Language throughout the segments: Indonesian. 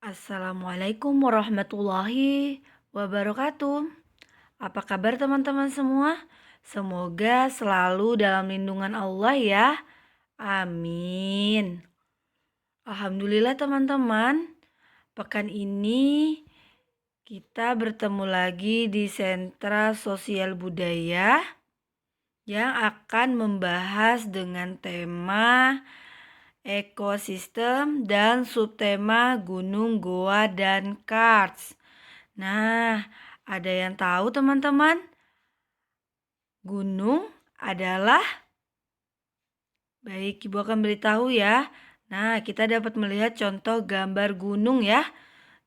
Assalamualaikum warahmatullahi wabarakatuh. Apa kabar teman-teman semua? Semoga selalu dalam lindungan Allah ya. Amin. Alhamdulillah teman-teman. Pekan ini kita bertemu lagi di Sentra Sosial Budaya yang akan membahas dengan tema ekosistem dan subtema gunung, goa, dan karst. Nah, ada yang tahu teman-teman? Gunung adalah, baik Ibu akan beritahu ya. Nah, kita dapat melihat contoh gambar gunung ya.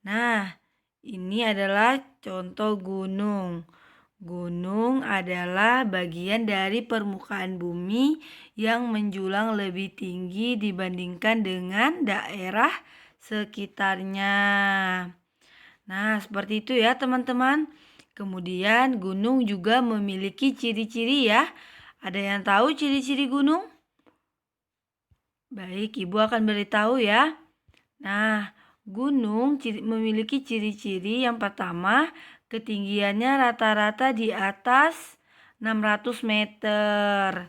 Nah, ini adalah contoh gunung. Gunung adalah bagian dari permukaan bumi yang menjulang lebih tinggi dibandingkan dengan daerah sekitarnya. Nah, seperti itu ya teman-teman. Kemudian gunung juga memiliki ciri-ciri ya. Ada yang tahu ciri-ciri gunung? Baik, Ibu akan beritahu ya. Nah, gunung memiliki ciri-ciri yang pertama, ketinggiannya rata-rata di atas 600 meter.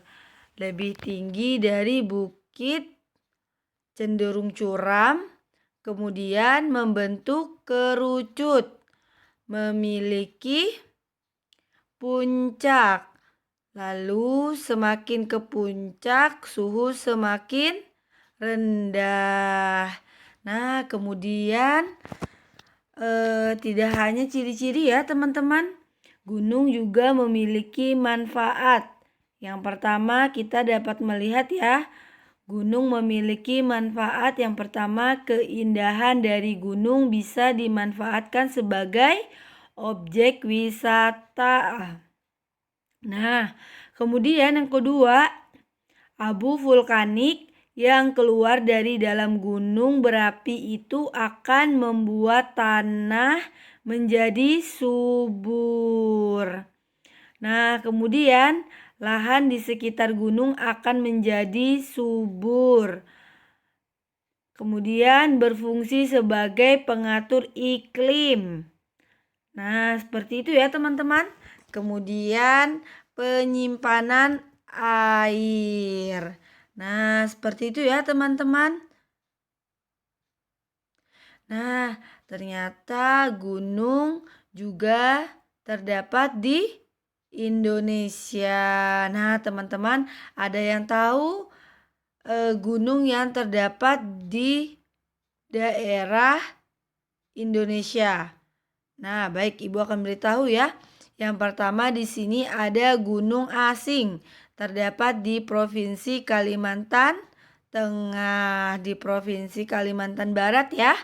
Lebih tinggi dari bukit, cenderung curam, kemudian membentuk kerucut, memiliki puncak. Lalu semakin ke puncak, suhu semakin rendah. Nah, kemudian tidak hanya ciri-ciri ya teman-teman. Gunung juga memiliki manfaat. Yang pertama kita dapat melihat ya, gunung memiliki manfaat. Yang pertama, keindahan dari gunung bisa dimanfaatkan sebagai objek wisata. Nah, kemudian yang kedua, abu vulkanik yang keluar dari dalam gunung berapi itu akan membuat tanah menjadi subur. Nah, kemudian lahan di sekitar gunung akan menjadi subur. Kemudian berfungsi sebagai pengatur iklim. Nah, seperti itu ya teman-teman. Kemudian penyimpanan air. Nah, seperti itu ya teman-teman. Nah, ternyata gunung juga terdapat di Indonesia. Nah, teman-teman, ada yang tahu gunung yang terdapat di daerah Indonesia? Nah, baik, Ibu akan beritahu ya. Yang pertama di sini ada gunung asing, terdapat di Provinsi Kalimantan Tengah, di Provinsi Kalimantan Barat ya.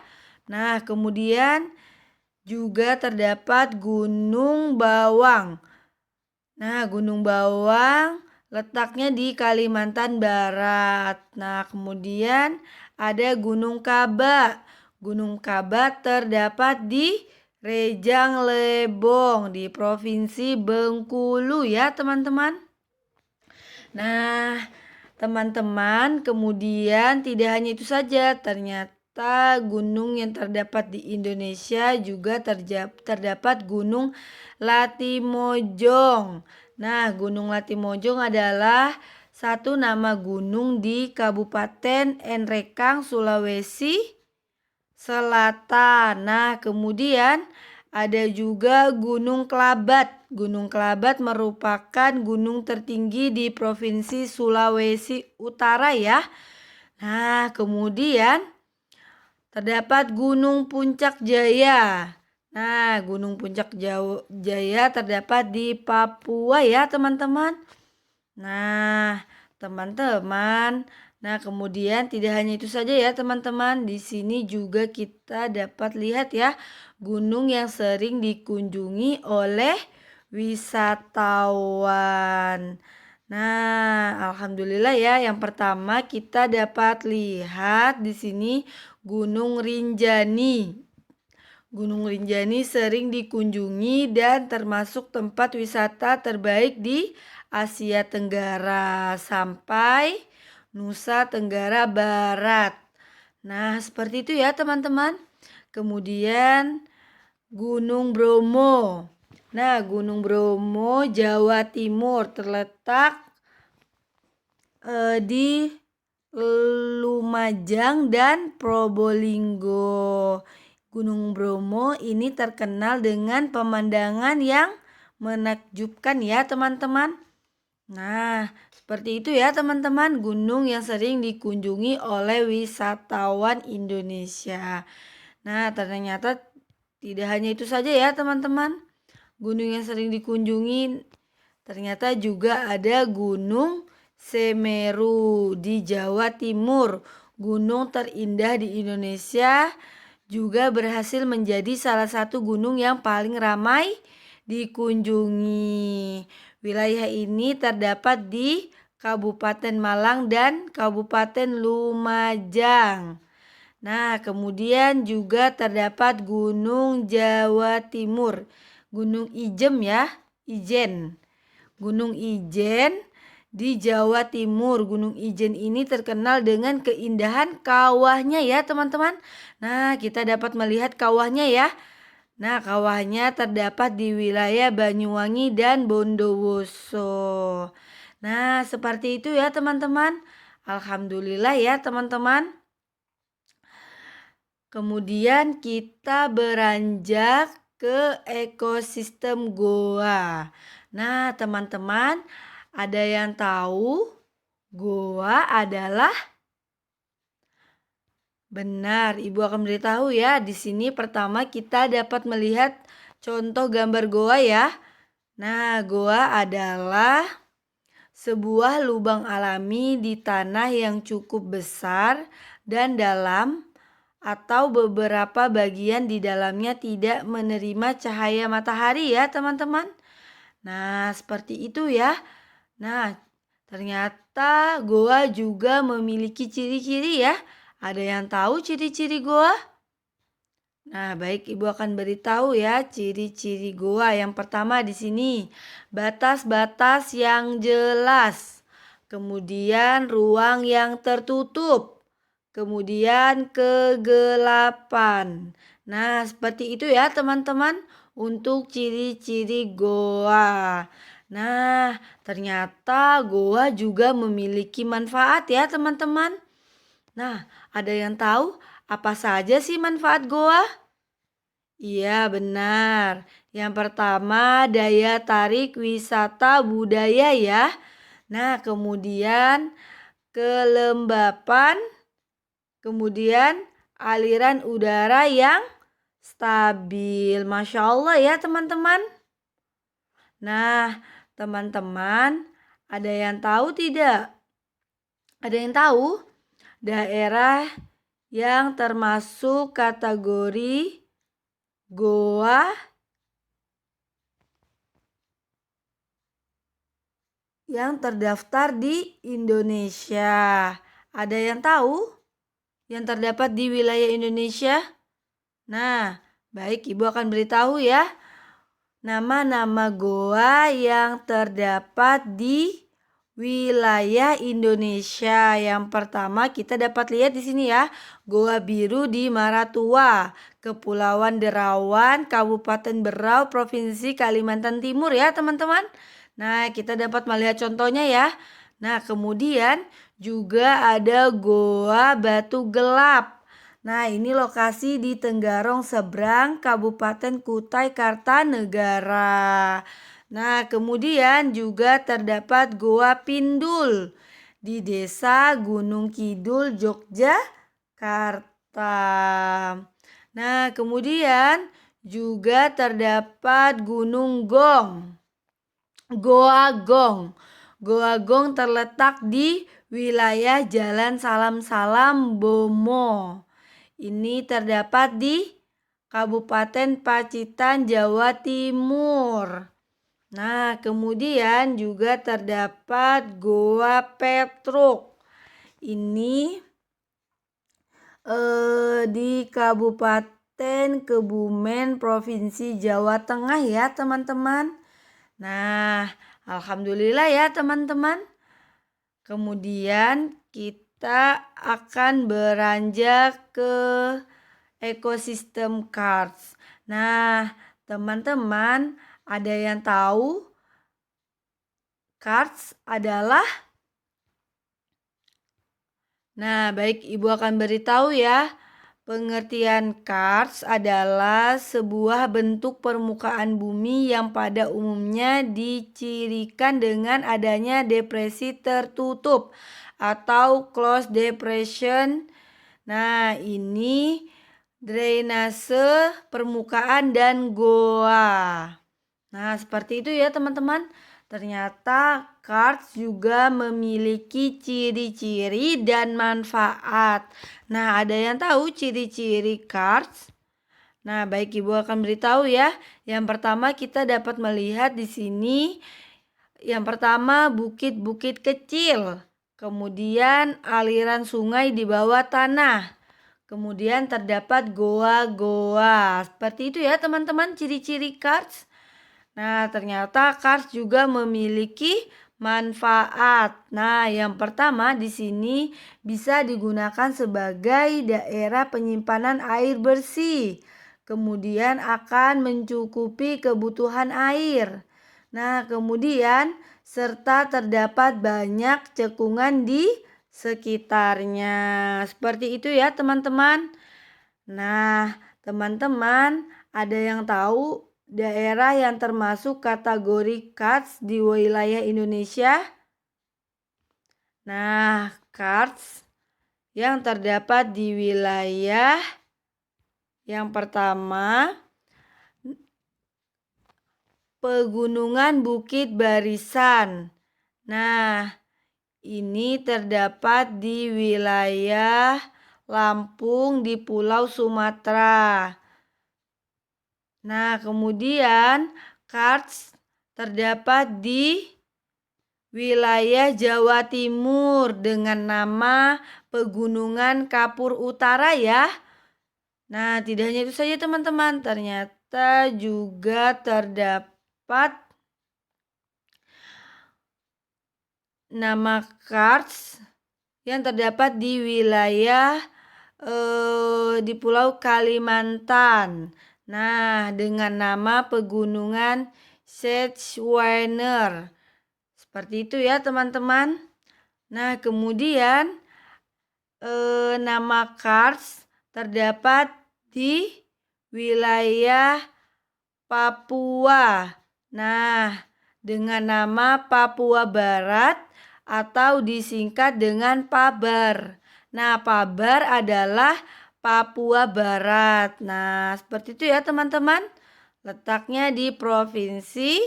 Nah, kemudian juga terdapat Gunung Bawang. Nah, Gunung Bawang letaknya di Kalimantan Barat. Nah, kemudian ada Gunung Kaba. Gunung Kaba terdapat di Rejang Lebong di Provinsi Bengkulu ya teman-teman. Nah, teman-teman, kemudian tidak hanya itu saja, ternyata gunung yang terdapat di Indonesia juga terdapat Gunung Latimojong. Nah, Gunung Latimojong adalah satu nama gunung di Kabupaten Enrekang, Sulawesi Selatan. Nah, kemudian ada juga Gunung Kelabat. Gunung Kelabat merupakan gunung tertinggi di Provinsi Sulawesi Utara ya. Nah, kemudian terdapat Gunung Puncak Jaya. Nah, Gunung Puncak Jaya terdapat di Papua ya, teman-teman. Nah, teman-teman, kemudian tidak hanya itu saja ya teman-teman. Di sini juga kita dapat lihat ya gunung yang sering dikunjungi oleh wisatawan. Nah, alhamdulillah ya. Yang pertama kita dapat lihat di sini Gunung Rinjani. Gunung Rinjani sering dikunjungi dan termasuk tempat wisata terbaik di Asia Tenggara sampai Nusa Tenggara Barat. Nah, seperti itu ya teman-teman. Kemudian Gunung Bromo. Nah, Gunung Bromo Jawa Timur terletak di Lumajang dan Probolinggo. Gunung Bromo ini terkenal dengan pemandangan yang menakjubkan ya teman-teman. Nah, seperti itu ya teman-teman, gunung yang sering dikunjungi oleh wisatawan Indonesia. Nah, ternyata tidak hanya itu saja ya teman-teman. Gunung yang sering dikunjungi ternyata juga ada Gunung Semeru di Jawa Timur. Gunung terindah di Indonesia juga berhasil menjadi salah satu gunung yang paling ramai dikunjungi. Wilayah ini terdapat di Kabupaten Malang dan Kabupaten Lumajang. Nah, kemudian juga terdapat Gunung Jawa Timur, Gunung Ijem ya, Ijen. Gunung Ijen di Jawa Timur. Gunung Ijen ini terkenal dengan keindahan kawahnya ya teman-teman. Nah, kita dapat melihat kawahnya ya. Nah, kawahnya terdapat di wilayah Banyuwangi dan Bondowoso. Nah, seperti itu ya teman-teman. Alhamdulillah ya teman-teman. Kemudian kita beranjak ke ekosistem goa. Nah, teman-teman, ada yang tahu goa adalah? Benar, Ibu akan beritahu ya. Di sini pertama kita dapat melihat contoh gambar goa ya. Nah, goa adalah sebuah lubang alami di tanah yang cukup besar dan dalam, atau beberapa bagian di dalamnya tidak menerima cahaya matahari ya teman-teman. Nah, seperti itu ya. Nah, ternyata goa juga memiliki ciri-ciri ya. Ada yang tahu ciri-ciri goa? Nah, baik, Ibu akan beritahu ya ciri-ciri goa. Yang pertama di sini, batas-batas yang jelas. Kemudian ruang yang tertutup. Kemudian kegelapan. Nah, seperti itu ya teman-teman untuk ciri-ciri goa. Nah, ternyata goa juga memiliki manfaat ya teman-teman. Nah, ada yang tahu apa saja sih manfaat goa? Iya, benar. Yang pertama, daya tarik wisata budaya ya. Nah, kemudian kelembapan, kemudian aliran udara yang stabil. Masya Allah ya teman-teman. Nah, teman-teman, ada yang tahu tidak? Ada yang tahu daerah yang termasuk kategori goa yang terdaftar di Indonesia? Ada yang tahu yang terdapat di wilayah Indonesia? Nah, baik, Ibu akan beritahu ya. Nama-nama goa yang terdapat di wilayah Indonesia. Yang pertama kita dapat lihat di sini ya. Goa Biru di Maratua, Kepulauan Derawan, Kabupaten Berau, Provinsi Kalimantan Timur ya teman-teman. Nah, kita dapat melihat contohnya ya. Nah, kemudian juga ada Goa Batu Gelap. Nah, ini lokasi di Tenggarong seberang Kabupaten Kutai Kartanegara. Nah, kemudian juga terdapat Goa Pindul di Desa Gunung Kidul, Yogyakarta. Nah, kemudian juga terdapat Gunung Gong. Goa Gong. Goa Gong terletak di wilayah Jalan Salam Salam Bomo. Ini terdapat di Kabupaten Pacitan, Jawa Timur. Nah, kemudian juga terdapat Goa Petruk. Ini di Kabupaten Kebumen, Provinsi Jawa Tengah ya teman-teman. Nah, alhamdulillah ya teman-teman. Kemudian kita akan beranjak ke ekosistem karst. Nah, teman-teman, ada yang tahu karst adalah? Nah, baik, Ibu akan beritahu ya. Pengertian karst adalah sebuah bentuk permukaan bumi yang pada umumnya dicirikan dengan adanya depresi tertutup atau closed depression. Nah, ini drainase permukaan dan goa. Nah, seperti itu ya teman-teman. Ternyata karst juga memiliki ciri-ciri dan manfaat. Nah, ada yang tahu ciri-ciri karst? Nah, baik, Ibu akan beritahu ya. Yang pertama kita dapat melihat di sini. Yang pertama bukit-bukit kecil. Kemudian aliran sungai di bawah tanah. Kemudian terdapat goa-goa. Seperti itu ya teman-teman ciri-ciri karst. Nah, ternyata karst juga memiliki manfaat. Nah, yang pertama di sini bisa digunakan sebagai daerah penyimpanan air bersih. Kemudian akan mencukupi kebutuhan air. Nah, kemudian serta terdapat banyak cekungan di sekitarnya. Seperti itu ya, teman-teman. Nah, teman-teman, ada yang tahu daerah yang termasuk kategori karst di wilayah Indonesia? Nah, karst yang terdapat di wilayah yang pertama, Pegunungan Bukit Barisan. Nah, ini terdapat di wilayah Lampung di Pulau Sumatera. Nah, kemudian karst terdapat di wilayah Jawa Timur dengan nama Pegunungan Kapur Utara ya. Nah, tidak hanya itu saja teman-teman, ternyata juga terdapat nama karst yang terdapat di wilayah di Pulau Kalimantan. Nah, dengan nama Pegunungan Schwaner. Seperti itu ya teman-teman. Nah, kemudian nama karst terdapat di wilayah Papua. Nah, dengan nama Papua Barat atau disingkat dengan Pabar. Nah, Pabar adalah Papua Barat. Nah, seperti itu ya teman-teman. Letaknya di provinsi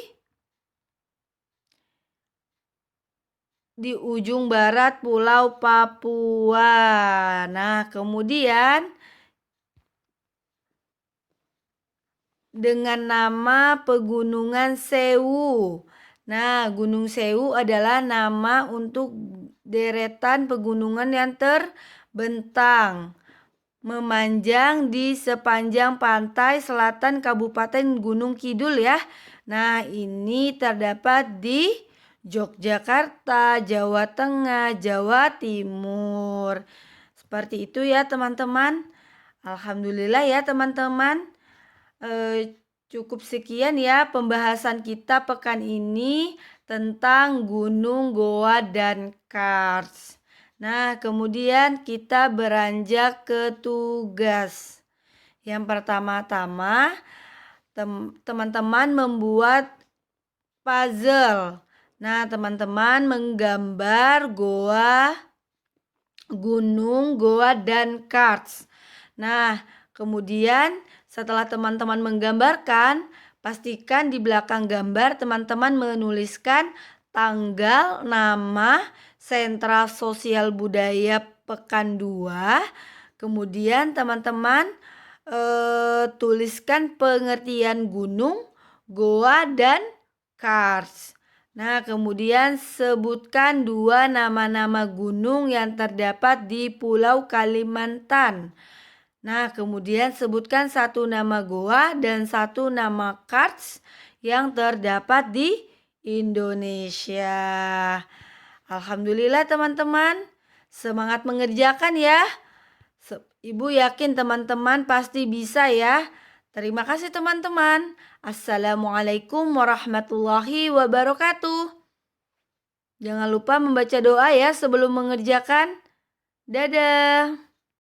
di ujung barat Pulau Papua. Nah, kemudian dengan nama Pegunungan Sewu. Nah, Gunung Sewu adalah nama untuk deretan pegunungan yang terbentang memanjang di sepanjang pantai selatan Kabupaten Gunung Kidul ya. Nah, ini terdapat di Yogyakarta, Jawa Tengah, Jawa Timur. Seperti itu ya teman-teman. Alhamdulillah ya teman-teman. Cukup sekian ya pembahasan kita pekan ini tentang gunung, goa, dan karst. Nah, kemudian kita beranjak ke tugas. Yang pertama-tama, teman-teman membuat puzzle. Nah, teman-teman menggambar goa, gunung, goa, dan karst. Nah, kemudian setelah teman-teman menggambarkan, pastikan di belakang gambar teman-teman menuliskan tanggal, nama, sentra sosial budaya pekan 2. Kemudian teman-teman tuliskan pengertian gunung, goa, dan karst. Nah, kemudian sebutkan 2 nama-nama gunung yang terdapat di Pulau Kalimantan. Nah, kemudian sebutkan 1 nama goa dan 1 nama karst yang terdapat di Indonesia. Alhamdulillah teman-teman, semangat mengerjakan ya. Ibu yakin teman-teman pasti bisa ya. Terima kasih teman-teman. Assalamualaikum warahmatullahi wabarakatuh. Jangan lupa membaca doa ya sebelum mengerjakan. Dadah.